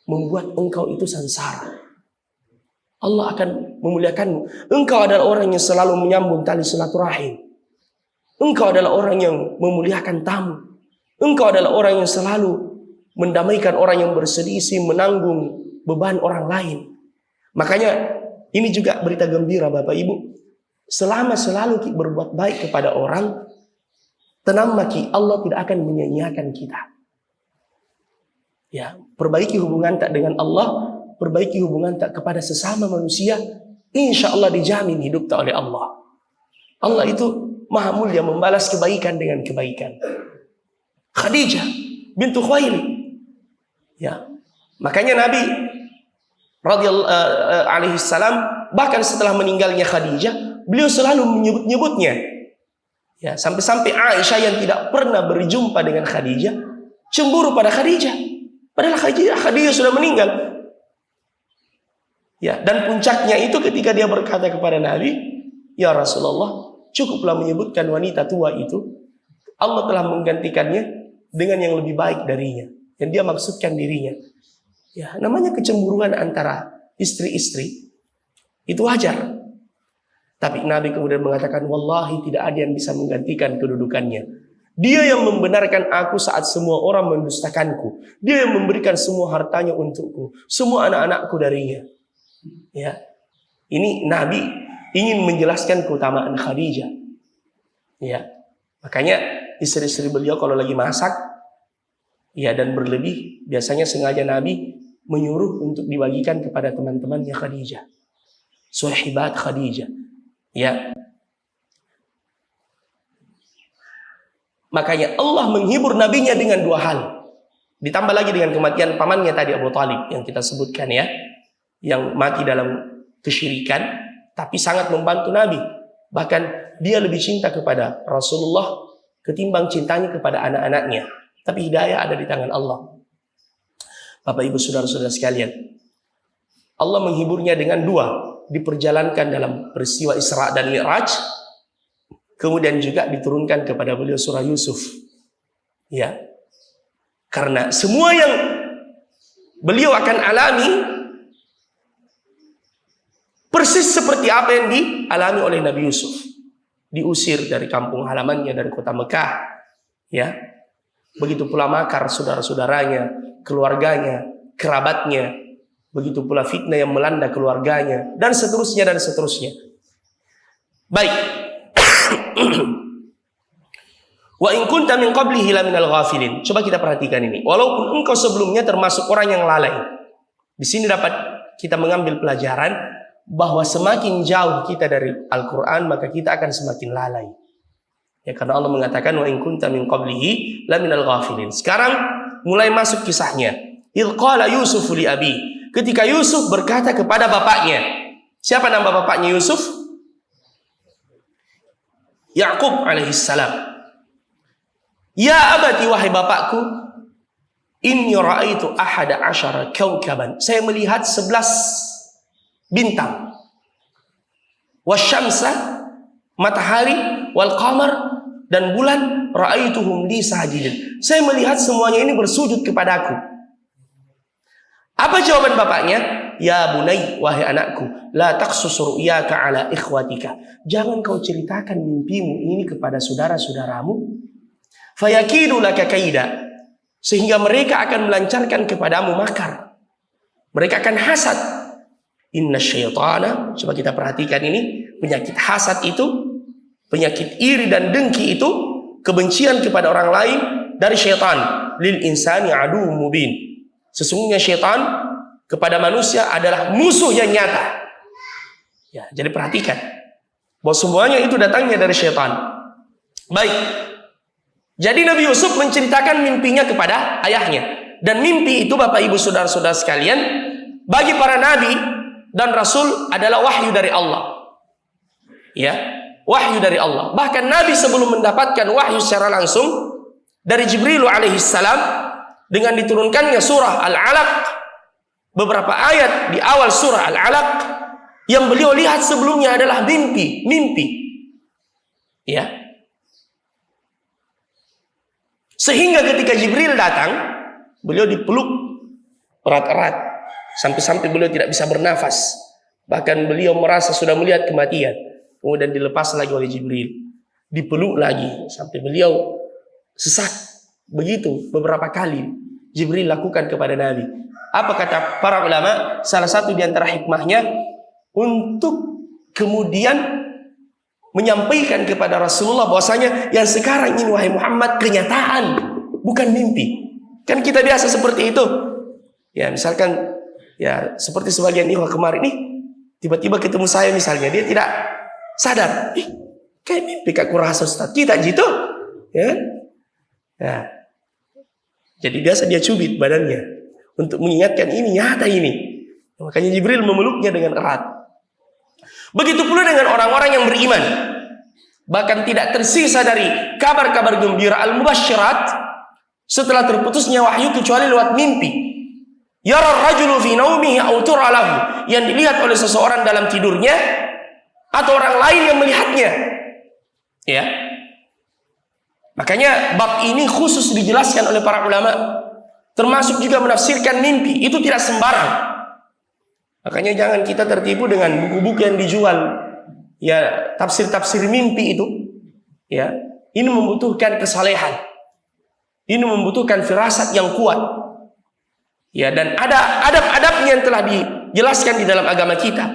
membuat engkau itu sengsara. Allah akan memuliakanmu. Engkau adalah orang yang selalu menyambung tali silaturahim. Engkau adalah orang yang memuliakan tamu. Engkau adalah orang yang selalu mendamaikan orang yang berselisih, menanggung beban orang lain. Makanya ini juga berita gembira Bapak Ibu. Selama selalu kita berbuat baik kepada orang, tenang maki, Allah tidak akan menyia-nyiakan kita. Ya, perbaiki hubungan tak dengan Allah, perbaiki hubungan tak kepada sesama manusia, insya Allah dijamin hidup tak oleh Allah. Allah itu maha mulia, membalas kebaikan dengan kebaikan. Khadijah bintu Khuwailid. Ya, makanya Nabi radhiyallahu alaihi salam bahkan setelah meninggalnya Khadijah, beliau selalu menyebut-nyebutnya. Ya, sampai-sampai Aisyah yang tidak pernah berjumpa dengan Khadijah cemburu pada Khadijah. Padahal Khadijah sudah meninggal. Ya, dan puncaknya itu ketika dia berkata kepada Nabi, "Ya Rasulullah, cukuplah menyebutkan wanita tua itu. Allah telah menggantikannya dengan yang lebih baik darinya." Dan dia maksudkan dirinya. Ya, namanya kecemburuan antara istri-istri itu wajar. Tapi Nabi kemudian mengatakan, wallahi tidak ada yang bisa menggantikan kedudukannya. Dia yang membenarkan aku saat semua orang mendustakanku. Dia yang memberikan semua hartanya untukku, semua anak-anakku darinya. Ya, ini Nabi ingin menjelaskan keutamaan Khadijah. Ya, makanya istri-istri beliau kalau lagi masak, ya dan berlebih, biasanya sengaja Nabi menyuruh untuk dibagikan kepada teman-temannya Khadijah, sahibat Khadijah. Ya, makanya Allah menghibur nabinya dengan dua hal. Ditambah lagi dengan kematian pamannya tadi Abu Talib yang kita sebutkan ya, yang mati dalam kesyirikan, tapi sangat membantu Nabi. Bahkan dia lebih cinta kepada Rasulullah ketimbang cintanya kepada anak-anaknya. Tapi hidayah ada di tangan Allah. Bapak Ibu saudara-saudara sekalian, Allah menghiburnya dengan dua. Diperjalankan dalam peristiwa Isra dan Mi'raj, kemudian juga diturunkan kepada beliau surah Yusuf. Ya, karena semua yang beliau akan alami persis seperti apa yang dialami oleh Nabi Yusuf. Diusir dari kampung halamannya, dari kota Mekah. Ya, begitu pula makar saudara-saudaranya, keluarganya, kerabatnya. Begitu pula fitnah yang melanda keluarganya, dan seterusnya dan seterusnya. Baik. Wa in kunta min qablihi laminal ghafilin. Coba kita perhatikan ini. Walaupun engkau sebelumnya termasuk orang yang lalai. Di sini dapat kita mengambil pelajaran bahwa semakin jauh kita dari Al-Qur'an, maka kita akan semakin lalai. Ya, karena Allah mengatakan wa in kunta min qablihi laminal ghafilin. Sekarang mulai masuk kisahnya. Idz qala Yusuf li abi. Ketika Yusuf berkata kepada bapaknya. Siapa nama bapaknya Yusuf? Ya'qub alaihissalam. Ya abati, wahai bapakku, inni ra'aitu ahada asyara kawkaban. Saya melihat 11 bintang. Wasyamsa, matahari, wal qamar, dan bulan, ra'aituhum li sajidin. Saya melihat semuanya ini bersujud kepadaku. Apa jawaban bapaknya? Ya bunai, wahai anakku, la taqsus ru'yaka ala ikhwatika. Jangan kau ceritakan mimpimu ini kepada saudara-saudaramu. Fayakidu laka kaida, sehingga mereka akan melancarkan kepadamu makar. Mereka akan hasad. Inna syaitana, coba kita perhatikan ini, penyakit hasad itu, penyakit iri dan dengki itu, kebencian kepada orang lain dari syaitan. Lil insani adu mubin. Sesungguhnya syaitan kepada manusia adalah musuh yang nyata. Ya, jadi perhatikan bahwa semuanya itu datangnya dari syaitan. Baik. Jadi Nabi Yusuf menceritakan mimpinya kepada ayahnya. Dan mimpi itu Bapak Ibu saudara-saudara sekalian, bagi para nabi dan rasul adalah wahyu dari Allah. Ya, wahyu dari Allah. Bahkan Nabi sebelum mendapatkan wahyu secara langsung dari Jibril alaihissalam, dengan diturunkannya surah Al-Alaq, beberapa ayat di awal surah Al-Alaq yang beliau lihat sebelumnya adalah mimpi. Ya. Sehingga ketika Jibril datang, beliau dipeluk erat-erat sampai beliau tidak bisa bernafas. Bahkan beliau merasa sudah melihat kematian. Kemudian dilepas lagi oleh Jibril, dipeluk lagi sampai beliau sesak. Begitu beberapa kali Jibril lakukan kepada Nabi. Apa kata para ulama? Salah satu di antara hikmahnya untuk kemudian menyampaikan kepada Rasulullah bahwasanya yang sekarang ini wahai Muhammad kenyataan, bukan mimpi. Kan kita biasa seperti itu. Ya, misalkan ya seperti sebagian ikhwah kemarin nih, tiba-tiba ketemu saya misalnya, dia tidak sadar. Kayak mimpi Kak kurasa Ustaz. Kita gitu. Ya. Nah, jadi biasa dia cubit badannya untuk mengingatkan ini nyata ini. Makanya Jibril memeluknya dengan erat. Begitu pula dengan orang-orang yang beriman, bahkan tidak tersisa dari kabar-kabar gembira al-mubasysyirat setelah terputusnya wahyu kecuali lewat mimpi. Yara rajulu fi naumihi aw tura lahu, yang dilihat oleh seseorang dalam tidurnya atau orang lain yang melihatnya. Ya. Makanya bab ini khusus dijelaskan oleh para ulama, termasuk juga menafsirkan mimpi itu tidak sembarang. Makanya jangan kita tertipu dengan buku-buku yang dijual, ya tafsir-tafsir mimpi itu. Ya, ini membutuhkan kesalehan, ini membutuhkan firasat yang kuat. Ya, dan ada adab-adabnya yang telah dijelaskan di dalam agama kita.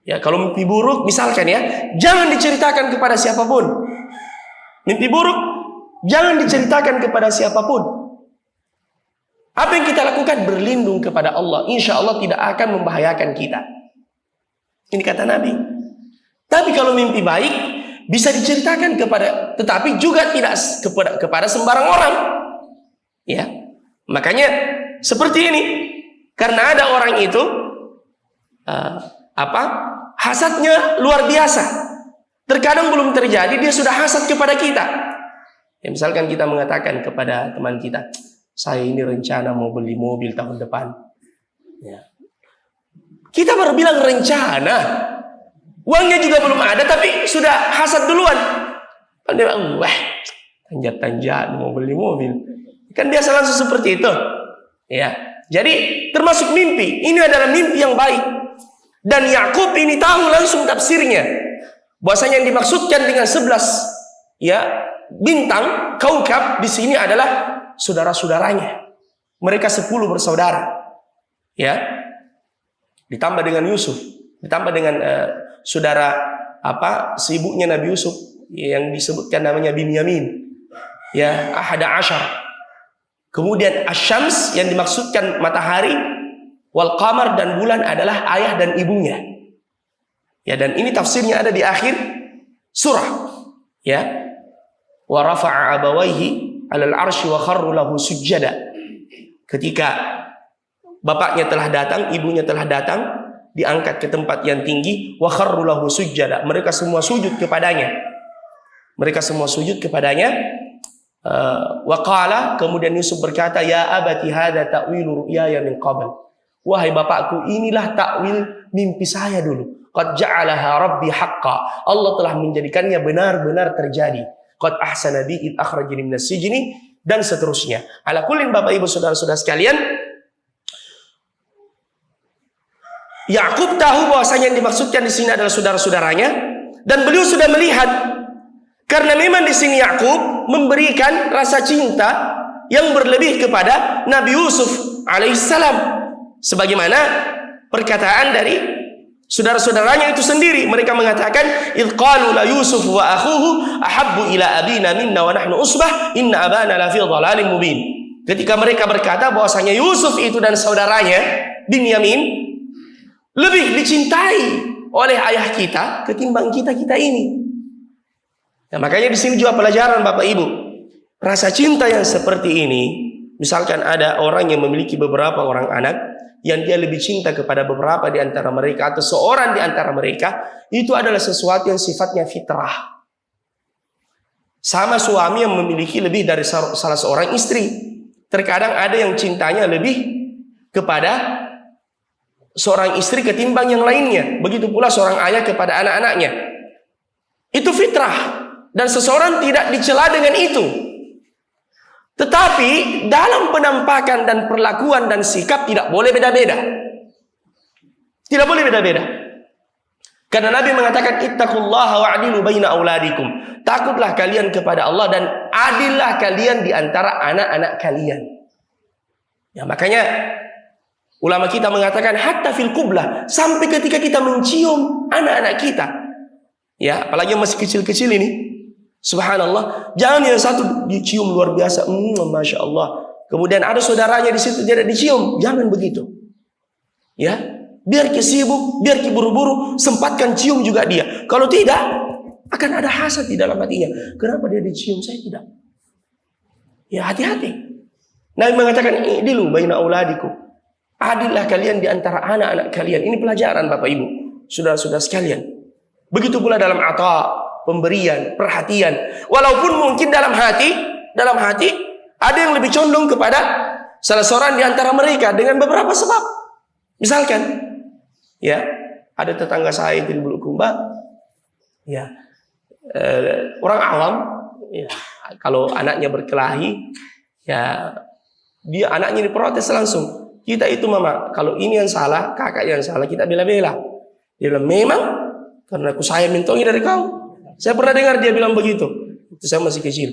Ya, kalau mimpi buruk misalkan ya, jangan diceritakan kepada siapapun. Mimpi buruk jangan diceritakan kepada siapapun. Apa yang kita lakukan? Berlindung kepada Allah. Insya Allah tidak akan membahayakan kita. Ini kata Nabi. Tapi kalau mimpi baik bisa diceritakan kepada, tetapi juga tidak kepada sembarang orang. Ya, makanya seperti ini. Karena ada orang itu hasadnya luar biasa. Terkadang belum terjadi dia sudah hasad kepada kita. Ya, misalkan kita mengatakan kepada teman kita, saya ini rencana mau beli mobil tahun depan. Ya. Kita baru bilang rencana, uangnya juga belum ada, tapi sudah hasad duluan. Kan dia bilang, wah, tanjat-tanjat mau beli mobil. Kan biasa langsung seperti itu. Ya, jadi termasuk mimpi. Ini adalah mimpi yang baik. Dan Yakub ini tahu langsung tafsirnya. Bahwasanya yang dimaksudkan dengan 11 bintang kaukab di sini adalah saudara-saudaranya. Mereka 10 bersaudara. Ya. Ditambah dengan Yusuf, ditambah dengan saudara seibunya Nabi Yusuf yang disebutkan namanya Binyamin. Ya, ahada asyar. Kemudian asyams yang dimaksudkan matahari, wal qamar dan bulan adalah ayah dan ibunya. Ya, dan ini tafsirnya ada di akhir surah. Ya. Wa rafa'a abawaihi 'alal 'arsy wa kharru lahu sujada. Ketika bapaknya telah datang, ibunya telah datang, diangkat ke tempat yang tinggi, wa kharru lahu sujada. Mereka semua sujud kepadanya. Mereka semua sujud kepadanya. Wa qala, kemudian Yusuf berkata, ya abati hadza ta'wilu ru'yaya min qabl. Wahai bapakku, inilah takwil mimpi saya dulu. Qad ja'alaha rabbi haqqan. Allah telah menjadikannya benar-benar terjadi. Qad ahsana bi id akhrajani minas sijni, dan seterusnya. Ala kullin, Bapak Ibu saudara-saudara sekalian, Yakub tahu bahwasanya yang dimaksudkan di sini adalah saudara-saudaranya, dan beliau sudah melihat, karena memang di sini Yakub memberikan rasa cinta yang berlebih kepada Nabi Yusuf alaihissalam, sebagaimana perkataan dari saudara-saudaranya itu sendiri. Mereka mengatakan, idh qalu la Yusuf wa akhuhu ahabbu ila abina minna wa nahnu usbah inna abana la fi dhalalin mubin. Ketika mereka berkata bahwasanya Yusuf itu dan saudaranya Binyamin lebih dicintai oleh ayah kita ketimbang kita ini. Nah, makanya di sini juga pelajaran Bapak Ibu. Rasa cinta yang seperti ini, misalkan ada orang yang memiliki beberapa orang anak, yang dia lebih cinta kepada beberapa di antara mereka atau seorang di antara mereka, itu adalah sesuatu yang sifatnya fitrah. Sama suami yang memiliki lebih dari salah seorang istri. Terkadang ada yang cintanya lebih kepada seorang istri ketimbang yang lainnya. Begitu pula seorang ayah kepada anak-anaknya. Itu fitrah. Dan seseorang tidak dicela dengan itu. Tetapi dalam penampakan dan perlakuan dan sikap tidak boleh beda-beda. Tidak boleh beda-beda. Karena Nabi mengatakan, ittaqullaha wa'dilu baina auladikum. Takutlah kalian kepada Allah dan adillah kalian di antara anak-anak kalian. Ya, makanya ulama kita mengatakan hatta fil qublah, sampai ketika kita mencium anak-anak kita. Ya, apalagi yang masih kecil-kecil ini. Subhanallah, jangan yang satu dicium luar biasa, masya Allah. Kemudian ada saudaranya di situ tidak dicium, jangan begitu. Ya, biar sibuk, biar buru-buru, sempatkan cium juga dia. Kalau tidak, akan ada hasad di dalam hatinya. Kenapa dia dicium, saya tidak? Ya, hati-hati. Nabi mengatakan, idilu baina auladikum. Adillah kalian di antara anak-anak kalian. Ini pelajaran Bapak Ibu, saudara-saudara sekalian. Begitu pula dalam pemberian, perhatian. Walaupun mungkin dalam hati ada yang lebih condong kepada salah seorang di antara mereka dengan beberapa sebab. Misalkan, ya, ada tetangga saya di Bulukumba, ya, orang awam, ya, kalau anaknya berkelahi, ya, dia anaknya diprotes langsung. Kita itu mama, kalau ini yang salah, kakak yang salah, kita bela-bela. Dia bilang, memang karena aku saya mintongi dari kau. Saya pernah dengar dia bilang begitu. Itu saya masih kecil.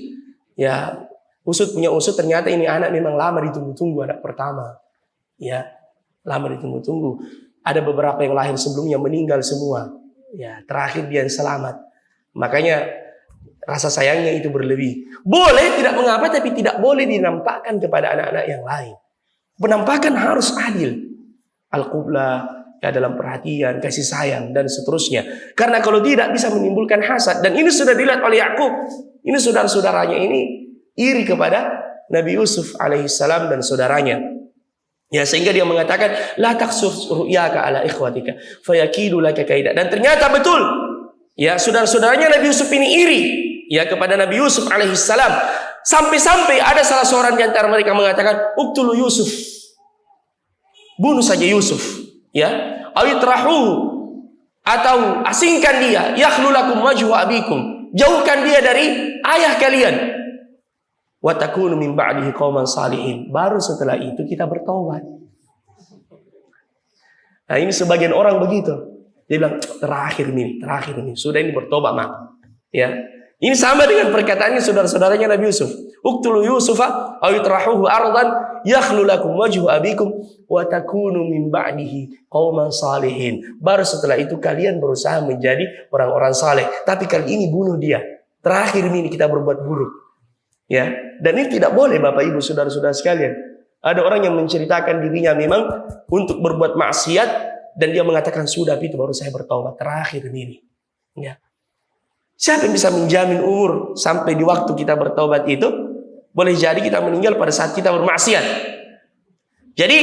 Ya, usut punya usut, ternyata ini anak memang lama ditunggu-tunggu, anak pertama. Ya, lama ditunggu-tunggu. Ada beberapa yang lahir sebelumnya meninggal semua. Ya, terakhir dia yang selamat. Makanya rasa sayangnya itu berlebih. Boleh, tidak mengapa, tapi tidak boleh dinampakkan kepada anak-anak yang lain. Penampakan harus adil. Al-qublah, ya, dalam perhatian, kasih sayang, dan seterusnya. Karena kalau tidak bisa menimbulkan hasad. Dan ini sudah dilihat oleh Yakub. Ini saudara-saudaranya ini iri kepada Nabi Yusuf alaihissalam dan saudaranya. Ya, sehingga dia mengatakan, la taqsus ru'yaka ala ikhwatika fayakidu laka kaida. Dan ternyata betul. Ya, saudara-saudaranya Nabi Yusuf ini iri, ya, kepada Nabi Yusuf alaihissalam. Sampai-sampai ada salah seorang di antara mereka mengatakan, "Uqtulu Yusuf." Bunuh saja Yusuf, ya. Awitrahu, atau asingkan dia, yakhlu lakum wajhu abikum. Jauhkan dia dari ayah kalian. Wa takunu min ba'dihi qauman salihin. Baru setelah itu kita bertobat. Nah, ini sebagian orang begitu. Dia bilang, terakhir ini. Sudah ini bertobat, Mak. Ya. Ini sama dengan perkataannya saudara-saudaranya Nabi Yusuf. Uqtulu Yusufa aw itrahuhu ardan yakhlu lakum wajhu abikum wa takunu min ba'dihi qauman salihin. Baru setelah itu kalian berusaha menjadi orang-orang saleh. Tapi kali ini bunuh dia. Terakhir ini kita berbuat buruk. Ya. Dan ini tidak boleh Bapak Ibu saudara-saudara sekalian. Ada orang yang menceritakan dirinya memang untuk berbuat maksiat dan dia mengatakan sudah itu baru saya bertaubat terakhir ini. Ya. Siapa yang bisa menjamin umur sampai di waktu kita bertaubat itu? Boleh jadi kita meninggal pada saat kita bermaksiat. Jadi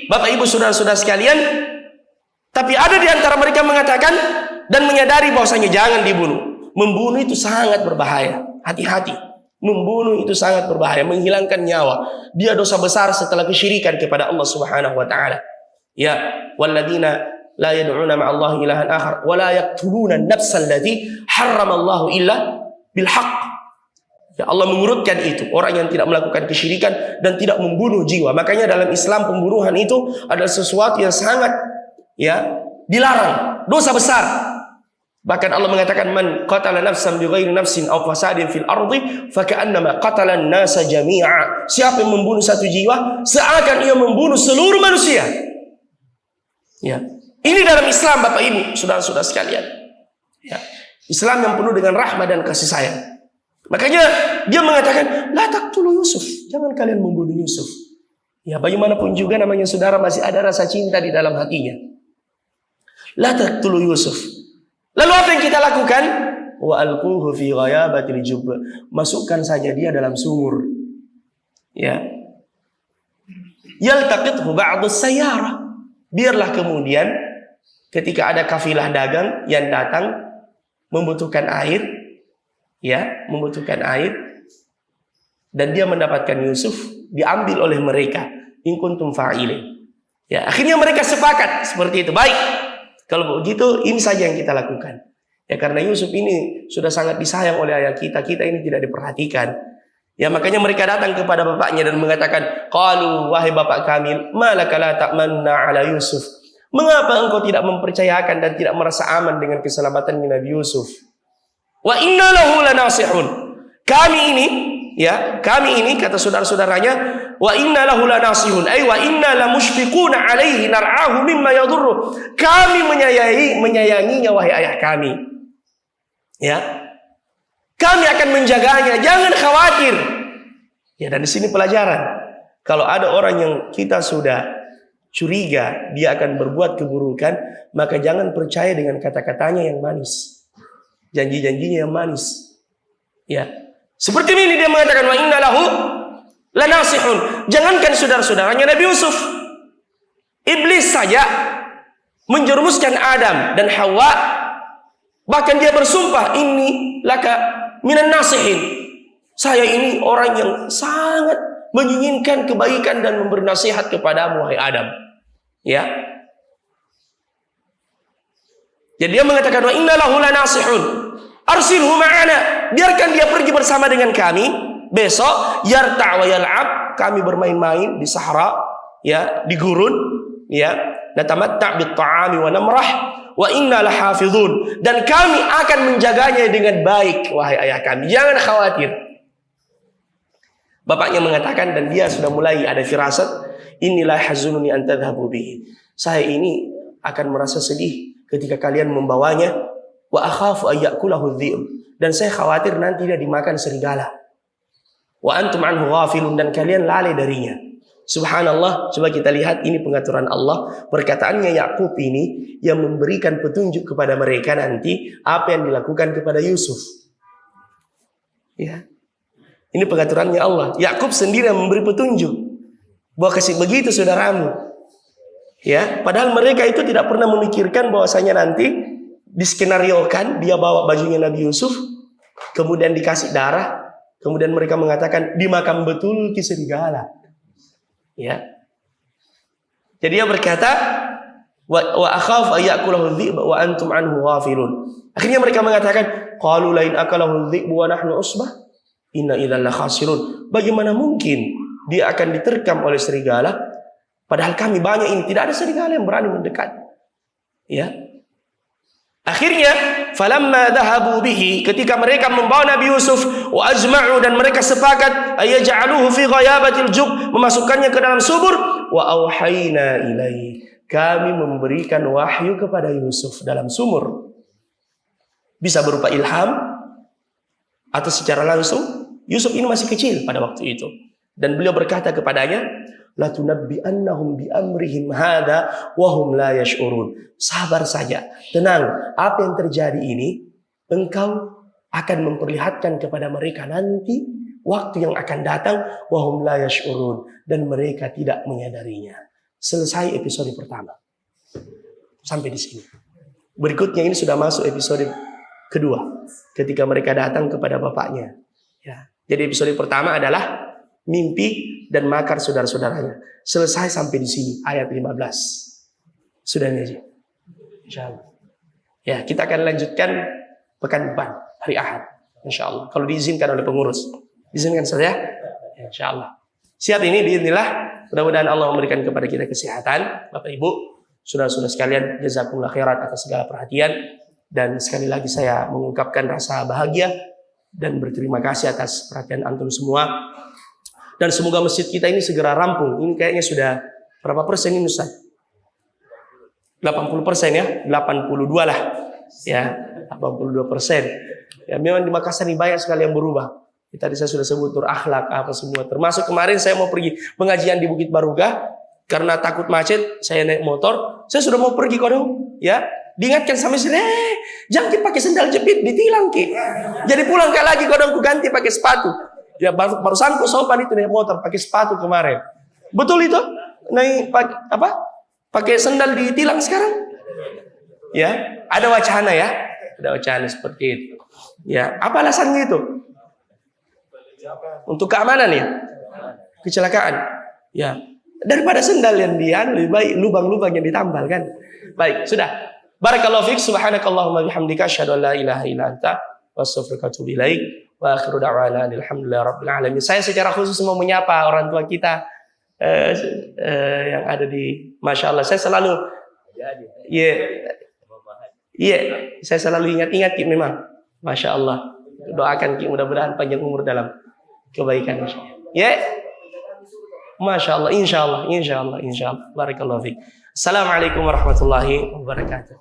Bapak Ibu saudara-saudara sekalian, tapi ada di antara mereka mengatakan dan menyadari bahwasanya jangan dibunuh. Membunuh itu sangat berbahaya. Hati-hati. Membunuh itu sangat berbahaya, menghilangkan nyawa. Dia dosa besar setelah kesyirikan kepada Allah Subhanahu wa taala. Ya, walladzina la yad'una ma'allahi ilahan akhar wa la yaqtuluna an-nafsa allati harramallahu illa bil haqq. Ya, Allah mengurutkan itu, orang yang tidak melakukan kesyirikan dan tidak membunuh jiwa. Makanya dalam Islam pembunuhan itu adalah sesuatu yang sangat dilarang, dosa besar. Bahkan Allah mengatakan man qatala nafsan bighairi nafsin aw fasadin fil ardi faka'annama qatala an-nasa jami'a. Siapa yang membunuh satu jiwa seakan ia membunuh seluruh manusia. Ya. Ini dalam Islam Bapak Ibu, saudara-saudara sekalian. Ya. Islam yang penuh dengan rahmat dan kasih sayang. Makanya dia mengatakan, la taqtulu Yusuf. Jangan kalian membunuh Yusuf. Ya, bagaimanapun juga namanya saudara masih ada rasa cinta di dalam hatinya. La taqtulu Yusuf. Lalu apa yang kita lakukan? Wa alquhu fi ghayabatil jubb. Masukkan saja dia dalam sumur. Ya. Yaltaqithu ba'du sayyarah. Biarlah kemudian ketika ada kafilah dagang yang datang membutuhkan air, ya, membutuhkan air, dan dia mendapatkan Yusuf, diambil oleh mereka. In kuntum fa'ilin. Ya, akhirnya mereka sepakat seperti itu. Baik, kalau begitu ini saja yang kita lakukan. Ya, karena Yusuf ini sudah sangat disayang oleh ayah kita ini tidak diperhatikan. Ya, makanya mereka datang kepada bapaknya dan mengatakan, qalu wahai bapak kami, malaka la ta'manna ala Yusuf. Mengapa engkau tidak mempercayakan dan tidak merasa aman dengan keselamatan Nabi Yusuf? Wa inna lahu lanasihun. Kami ini kata saudara-saudaranya, wa inna lahu lanasihun, ay wa inna lamushfiquna alaihi nar'ahu mimma yadurru. Kami menyayanginya wahai ayah kami. Ya. Kami akan menjaganya, jangan khawatir. Ya, dan di sini pelajaran. Kalau ada orang yang kita sudah curiga dia akan berbuat keburukan, maka jangan percaya dengan kata-katanya yang manis. Janji-janjinya yang manis. Ya. Seperti ini dia mengatakan wa inna lahu lanasihun. Jangankan saudara-saudaranya Nabi Yusuf. Iblis saja menjerumuskan Adam dan Hawa. Bahkan dia bersumpah, inni laka minan nasihin. Saya ini orang yang sangat menginginkan kebaikan dan memberi nasihat kepadamu wahai Adam. Ya. Jadi dia mengatakan wa inna lahu lanasihun. Arsilhu ma'ana. Biarkan dia pergi bersama dengan kami besok yarta' wa yal'ab. Kami bermain-main di sahara, ya, di gurun, ya. Natamatta' bit ta'ami wa namrah. Wa inna lahafizun, dan kami akan menjaganya dengan baik wahai ayah kami, jangan khawatir. Bapaknya mengatakan, dan dia sudah mulai ada firasat, inilah hazununi an tadhhabu bihi. Saya ini akan merasa sedih ketika kalian membawanya. Wa akhafu ayyakulahu dhi'b, dan saya khawatir nanti dia dimakan serigala. Wa antum anhu ghafilun, dan kalian lalai darinya. Subhanallah, coba kita lihat ini pengaturan Allah. Perkataannya Yakub ini yang memberikan petunjuk kepada mereka nanti apa yang dilakukan kepada Yusuf. Ya. Ini pengaturannya Allah. Yakub sendiri yang memberi petunjuk bahwa kasih begitu saudaramu. Ya, padahal mereka itu tidak pernah memikirkan bahwasanya nanti diskenariokan dia bawa bajunya Nabi Yusuf, kemudian dikasih darah, Kemudian mereka mengatakan, dimakan betul ki serigala. Ya. Jadi dia berkata, wa akhaf ayakulahu dhi'b wa antum anhu ghafilun. Akhirnya mereka mengatakan, qalu lain akalahu dhi'b wa nahnu usbah inna idzal la khasirun. Bagaimana mungkin dia akan diterkam oleh serigala padahal kami banyak ini, tidak ada serigala yang berani mendekat. Ya. Akhirnya falamma dhahabu bihi, ketika mereka membawa Nabi Yusuf, wa ajma'u, dan mereka sepakat ayaj'aluhu fi ghayabatil jub, memasukkannya ke dalam subur, wa auhayna ilaihi, kami memberikan wahyu kepada Yusuf dalam sumur. Bisa berupa ilham atau secara langsung. Yusuf ini masih kecil pada waktu itu, dan beliau berkata kepadanya, la tunabbi'annahum bi amrihim hadza wa hum la yash'urun. Sabar saja, tenang. Apa yang terjadi ini engkau akan memperlihatkan kepada mereka nanti waktu yang akan datang, wa hum la yash'urun, dan mereka tidak menyadarinya. Selesai episode pertama. Sampai di sini. Berikutnya ini sudah masuk episode kedua, ketika mereka datang kepada bapaknya. Ya. Jadi episode pertama adalah mimpi dan makar saudara-saudaranya. Selesai sampai di sini ayat 15. Sudah nih aja. Insyaallah. Ya, kita akan lanjutkan pekan depan hari Ahad. Insyaallah. Kalau diizinkan oleh pengurus. Izinkan saja. Ya, insyaallah. Siap ini biiznillah. Mudah-mudahan Allah memberikan kepada kita kesehatan. Bapak Ibu, saudara-saudara sekalian, jazakumullah khairan atas segala perhatian, dan sekali lagi saya mengungkapkan rasa bahagia dan berterima kasih atas perhatian antum semua. Dan semoga masjid kita ini segera rampung. Ini kayaknya sudah berapa persen ini Ustaz? 80% ya? 82 lah. Ya, 82%. Ya, memang di Makassar ini banyak sekali yang berubah. Tadi saya sudah sebut tur akhlak apa semua. Termasuk kemarin saya mau pergi pengajian di Bukit Barugah, karena takut macet, saya naik motor. Saya sudah mau pergi kodong, ya. Diingatkan sama istri, jangan pakai sendal jepit, ditilang ki. Jadi pulang lagi kodong, ku ganti pakai sepatu. Ya barusan ku sopan itu naik motor pakai sepatu kemarin. Betul itu? Naik pakai sendal ditilang sekarang? Ya, ada wacana ya. Ada wacana seperti itu. Ya, apa alasannya itu? Untuk keamanan ya? Kecelakaan. Ya. Daripada sendal yang lebih baik lubang-lubang yang ditambal kan. Baik, sudah. Barakallahu fiik, subhanakallahumma bihamdika asyhadu an la ilaha illa anta wa astaghfiruka wa atubu ilaik. Wa akhiru da'wana alhamdulillahi rabbil alamin. Saya secara khusus mau menyapa orang tua kita yang ada di, Masya Allah. Saya selalu saya selalu ingat-ingat Ki, memang Masya Allah. Doakan Ki mudah-mudahan panjang umur dalam kebaikan. Ya, Masya Allah, insya Allah. Barakallahu fiik. Assalamualaikum warahmatullahi wabarakatuh.